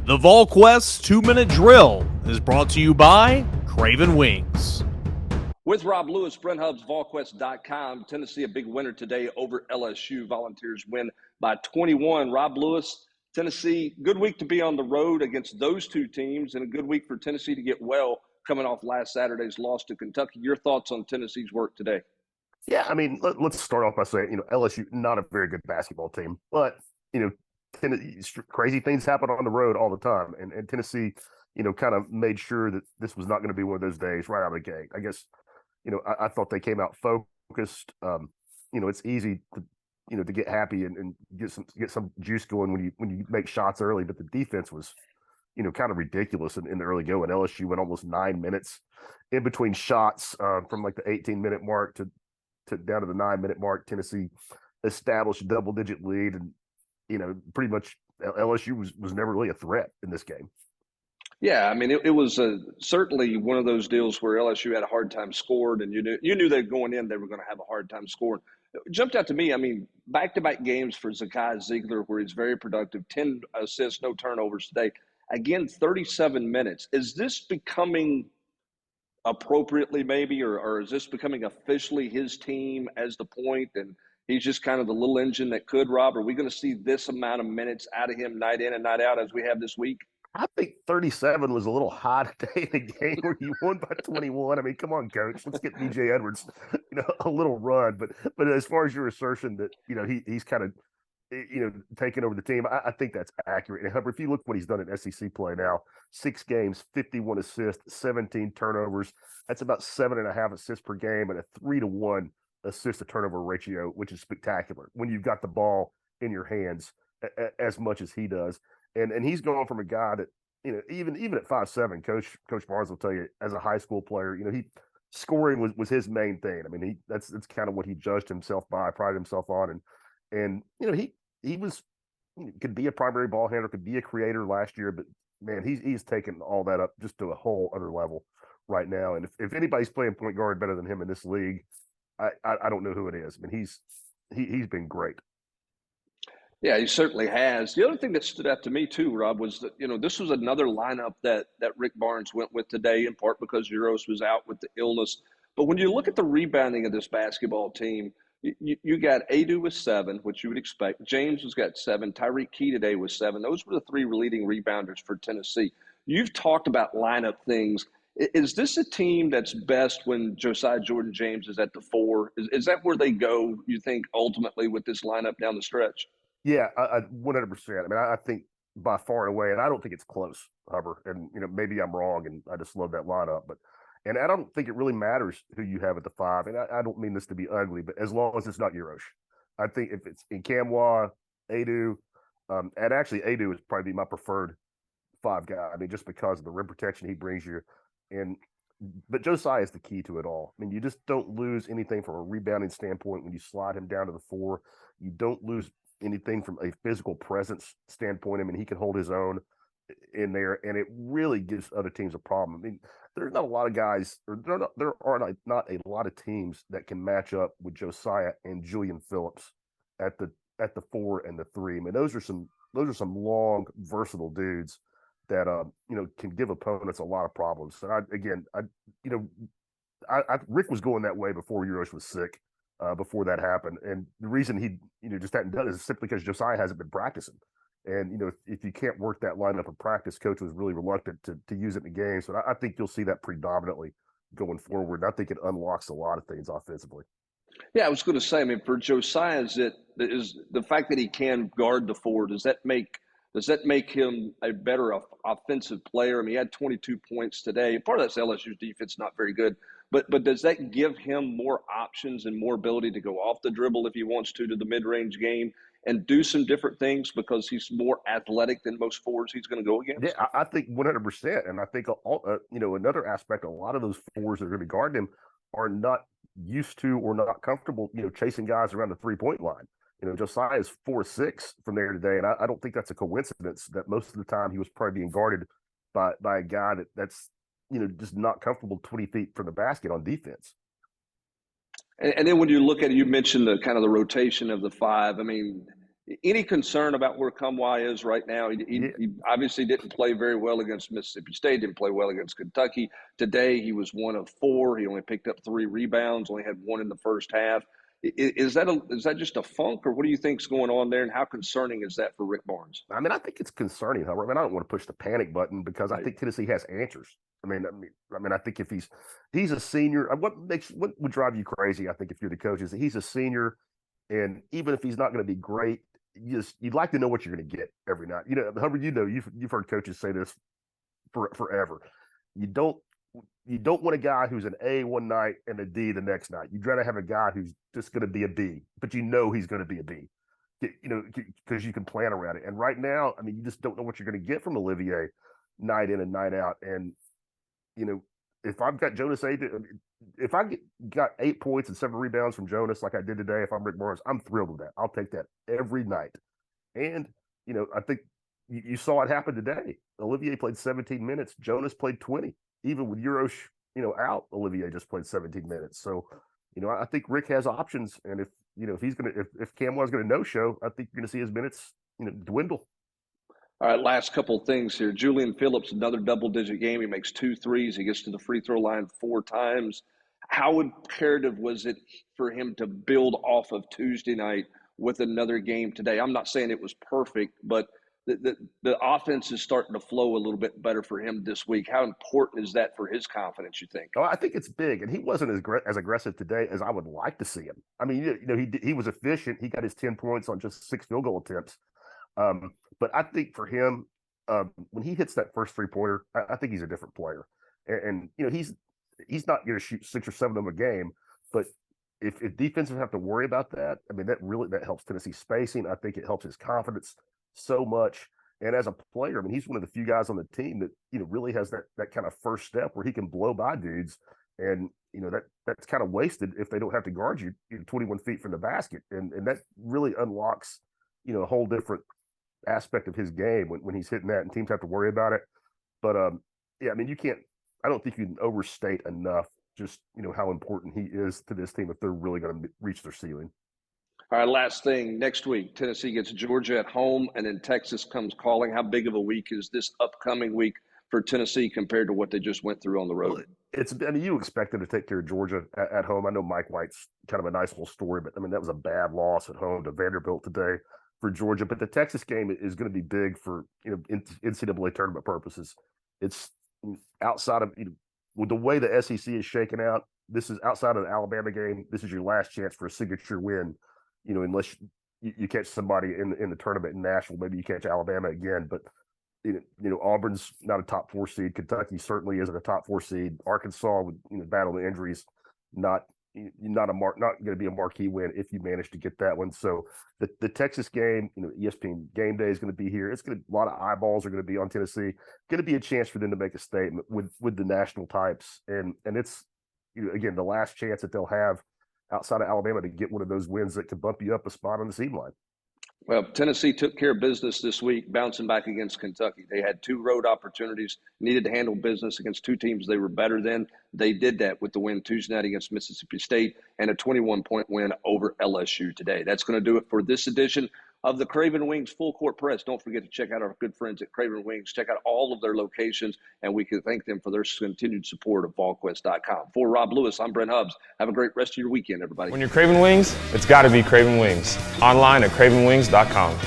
The Volquest 2-minute drill is brought to you by Craven Wings. With Rob Lewis, BrentHubbs, Volquest.com. Tennessee a big winner today over LSU. Volunteers win by 21. Rob Lewis, Tennessee, good week to be on the road against those two teams, and a good week for Tennessee to get well coming off last Saturday's loss to Kentucky. Your thoughts on Tennessee's work today? Yeah, I mean, let's start off by saying, LSU, not a very good basketball team, but, you know, crazy things happen on the road all the time. And Tennessee, kind of made sure that this was not going to be one of those days right out of the gate. I guess, I thought they came out focused. It's easy to get happy and get some juice going when you make shots early, but the defense was, kind of ridiculous in the early go. And LSU went almost 9 minutes in between shots from like the 18-minute mark to down to the 9-minute mark. Tennessee established a double-digit lead, and pretty much LSU was never really a threat in this game. Yeah, I mean, it was certainly one of those deals where LSU had a hard time scoring, and you knew that going in they were going to have a hard time scoring. It jumped out to me. I mean, back-to-back games for Zakai Ziegler where he's very productive, 10 assists, no turnovers today. Again, 37 minutes. Is this becoming appropriately maybe, or is this becoming officially his team as the point, and he's just kind of the little engine that could, Rob? Are we going to see this amount of minutes out of him night in and night out as we have this week? I think 37 was a little hot today in a game where you won by 21. I mean, come on, coach. Let's get BJ Edwards, a little run. But as far as your assertion that, he's kind of, taking over the team, I think that's accurate. And Hubbard, if you look what he's done in SEC play now, 6 games, 51 assists, 17 turnovers. That's about 7.5 assists per game and a 3-to-1 assist to turnover ratio, which is spectacular when you've got the ball in your hands as much as he does. And he's going from a guy that, even at 5'7", Coach Barnes will tell you, as a high school player, he scoring was his main thing. I mean, that's kind of what he judged himself by, prided himself on, and he was could be a primary ball handler, could be a creator last year, but man, he's taken all that up just to a whole other level right now. And if anybody's playing point guard better than him in this league, I don't know who it is. I mean, he's been great. Yeah, he certainly has. The other thing that stood out to me too, Rob, was that this was another lineup that Rick Barnes went with today, in part because Euros was out with the illness. But when you look at the rebounding of this basketball team, you got Adu with 7, which you would expect. James has got 7. Tyreek Key today was 7. Those were the 3 leading rebounders for Tennessee. You've talked about lineup things. Is this a team that's best when Josiah Jordan James is at the 4? Is that where they go, you think, ultimately with this lineup down the stretch? Yeah, I 100%. I mean, I think by far and away, and I don't think it's close, Hubbard. And maybe I'm wrong, and I just love that lineup. And I don't think it really matters who you have at the 5. And I don't mean this to be ugly, but as long as it's not Euros, I think if it's in Camwa, Adu, and actually Adu would probably be my preferred 5 guy. I mean, just because of the rim protection he brings you, but Josiah is the key to it all. I mean, you just don't lose anything from a rebounding standpoint when you slide him down to the 4. You don't lose anything from a physical presence standpoint. I mean, he can hold his own in there, and it really gives other teams a problem. I mean, there's not a lot of guys, or there are not a lot of teams that can match up with Josiah and Julian Phillips at the 4 and the 3. I mean, those are some long, versatile dudes that can give opponents a lot of problems. And Rick was going that way before Euros was sick. Before that happened, and the reason he just hadn't done it is simply because Josiah hasn't been practicing. And if you can't work that lineup in practice, coach was really reluctant to use it in the game. So I think you'll see that predominantly going forward. And I think it unlocks a lot of things offensively. Yeah, I was going to say, I mean, for Josiah, is the fact that he can guard the 4, does that make him a better offensive player? I mean, he had 22 points today. Part of that's LSU's defense not very good, but does that give him more options and more ability to go off the dribble if he wants to the mid-range game and do some different things because he's more athletic than most 4s he's going to go against? Yeah, I think 100%. And I think another aspect, a lot of those 4s that are going to guard him are not used to or not comfortable, chasing guys around the 3-point line. Josiah is 4'6" from there today, and I don't think that's a coincidence that most of the time he was probably being guarded by a guy that's just not comfortable 20 feet from the basket on defense. And then when you look at it, you mentioned the kind of the rotation of the 5. I mean, Any concern about where Kamwa is right now? He obviously didn't play very well against Mississippi State, didn't play well against Kentucky. Today, he was 1 of 4. He only picked up 3 rebounds, only had 1 in the first half. Is that just a funk, or what do you think's going on there, and how concerning is that for Rick Barnes? I mean, I think it's concerning. However, I mean, I don't want to push the panic button because I think Tennessee has answers. I think if he's a senior, what would drive you crazy? I think if you're the coach is that he's a senior, and even if he's not going to be great, you'd like to know what you're going to get every night. Hubbard, you've heard coaches say this forever. You don't want a guy who's an A one night and a D the next night. You'd rather have a guy who's just going to be a B, but he's going to be a B. Because you can plan around it. And right now, I mean, you just don't know what you're going to get from Olivier night in and night out. And, if I've got Jonas if I got 8 points and 7 rebounds from Jonas like I did today, if I'm Rick Barnes, I'm thrilled with that. I'll take that every night. And, I think you saw it happen today. Olivier played 17 minutes. Jonas played 20. Even with Euros, out, Olivier just played 17 minutes. So, I think Rick has options. And if Kamwa's going to no-show, I think you're going to see his minutes, dwindle. All right, last couple of things here. Julian Phillips, another double-digit game. He makes 2 threes. He gets to the free throw line 4 times. How imperative was it for him to build off of Tuesday night with another game today? I'm not saying it was perfect, but the offense is starting to flow a little bit better for him this week. How important is that for his confidence, you think? Oh, I think it's big, and he wasn't as aggressive today as I would like to see him. I mean, he was efficient. He got his 10 points on just 6 field goal attempts. But I think for him, when he hits that first 3-pointer, I think he's a different player. And he's not going to shoot 6 or 7 of them a game, but if defenses have to worry about that, I mean, that helps Tennessee spacing. I think it helps his confidence so much. And as a player, I mean, he's one of the few guys on the team that, really has that kind of first step where he can blow by dudes. And, that's kind of wasted if they don't have to guard you 21 feet from the basket. And that really unlocks, a whole different aspect of his game when he's hitting that and teams have to worry about it. But, I mean, I don't think you can overstate enough just, how important he is to this team if they're really going to reach their ceiling. All right, last thing. Next week, Tennessee gets Georgia at home, and then Texas comes calling. How big of a week is this upcoming week for Tennessee compared to what they just went through on the road? Well, you expect them to take care of Georgia at home. I know Mike White's kind of a nice little story, but, I mean, that was a bad loss at home to Vanderbilt today for Georgia. But the Texas game is going to be big for, NCAA tournament purposes. It's outside of, with the way the SEC is shaken out, this is outside of the Alabama game. This is your last chance for a signature win. Unless you catch somebody in the tournament in Nashville, maybe you catch Alabama again. But Auburn's not a top 4 seed. Kentucky certainly isn't a top 4 seed. Arkansas would battle the injuries, not going to be a marquee win if you manage to get that one. So the Texas game, ESPN Game Day is going to be here. A lot of eyeballs are going to be on Tennessee. Going to be a chance for them to make a statement with the national types, and it's again the last chance that they'll have outside of Alabama to get one of those wins that could bump you up a spot on the seed line. Well, Tennessee took care of business this week, bouncing back against Kentucky. They had 2 road opportunities, needed to handle business against 2 teams they were better than. They did that with the win Tuesday night against Mississippi State and a 21-point win over LSU today. That's going to do it for this edition of the Craven Wings Full Court Press. Don't forget to check out our good friends at Craven Wings. Check out all of their locations, and we can thank them for their continued support of Volquest.com. For Rob Lewis, I'm Brent Hubbs. Have a great rest of your weekend, everybody. When you're craving wings, it's got to be Craven Wings. Online at cravenwings.com.